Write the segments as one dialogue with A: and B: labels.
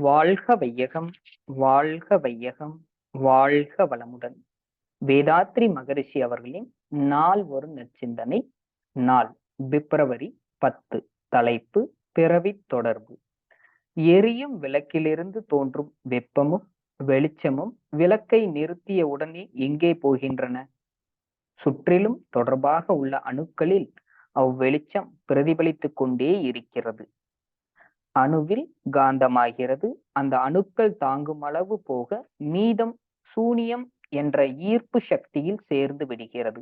A: வாழ்க வையகம், வாழ்க வையகம், வாழ்க வளமுடன். வேதாத்ரி மகரிஷி அவர்களின் நாள் ஒரு நற்சிந்தனை. நாள் பிப்ரவரி 10. தலைப்பு பிறவித் தொடர்பு. எரியும் விளக்கிலிருந்து தோன்றும் வெப்பமும் வெளிச்சமும் விளக்கை நிறுத்திய உடனே எங்கே போகின்றன? சுற்றிலும் தொடர்பாக உள்ள அணுக்களில் அவ்வெளிச்சம் பிரதிபலித்துக் கொண்டே இருக்கிறது. அணுவில் காந்தமாகிறது. அந்த அணுக்கள் தாங்கும் அளவு போக மீதம் சூனியம் என்ற ஈர்ப்பு சக்தியில் சேர்ந்து விடுகிறது,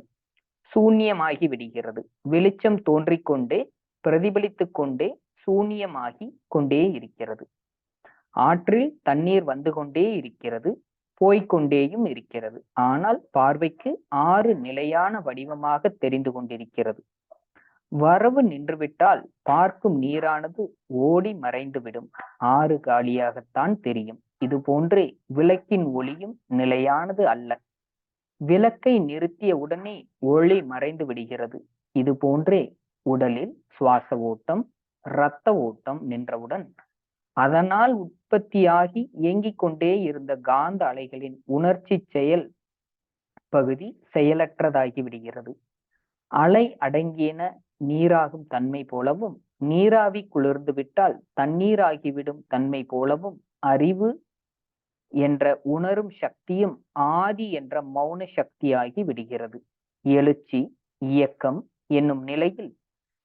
A: சூன்யமாகி விடுகிறது. வெளிச்சம் தோன்றிக்கொண்டே பிரதிபலித்துக் கொண்டே சூன்யமாகி கொண்டே இருக்கிறது. ஆற்றில் தண்ணீர் வந்து கொண்டே இருக்கிறது, போய்கொண்டேயும் இருக்கிறது. ஆனால் பார்வைக்கு ஆறு நிலையான வடிவமாக தெரிந்து கொண்டிருக்கிறது. வரவு நின்றுவிட்டால் பார்க்கும் நீரானது ஓடி மறைந்துவிடும், ஆறு காலியாகத்தான் தெரியும். இது போன்றே விளக்கின் ஒளியும் நிலையானது அல்ல. விளக்கை நிறுத்திய உடனே ஒளி மறைந்து விடுகிறது. இது போன்றே உடலில் சுவாச ஓட்டம், இரத்த ஓட்டம் நின்றவுடன் அதனால் உற்பத்தியாகி இயங்கிக் கொண்டே இருந்த காந்த அலைகளின் உணர்ச்சி செயல் பகுதி செயலற்றதாகி விடுகிறது. அலை அடங்கியன நீராகும் தன்மை போலவும், நீராவி குளிர்ந்து விட்டால் தண்ணீராகிவிடும் தன்மை போலவும், அறிவு என்ற உணரும் சக்தியும் ஆதி என்ற மௌன சக்தியாகி விடுகிறது. எழுச்சி, இயக்கம் என்னும் நிலையில்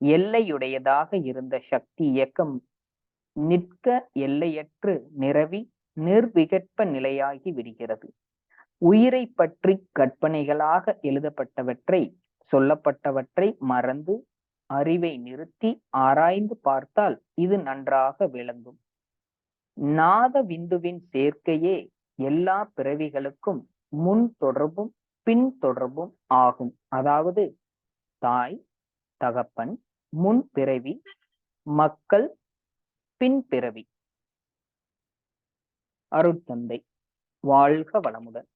A: எல்லையுடையதாக இருந்த சக்தி இயக்கம் நிற்க எல்லையற்று நிரவி நிர்விகற்ப நிலையாகி விடுகிறது. உயிரை பற்றி கற்பனைகளாக எழுதப்பட்டவற்றை, சொல்லப்பட்டவற்றை மறந்து அறிவை நிறுத்தி ஆராய்ந்து பார்த்தால் இது நன்றாக விளங்கும். நாத விந்துவின் சேர்க்கையே எல்லா பிறவிகளுக்கும் முன் தொடர்பும் பின் தொடர்பும் ஆகும். அதாவது தாய் தகப்பன் முன் பிறவி, மக்கள் பின் பிறவி. அருட்தந்தை வாழ்க வளமுடன்.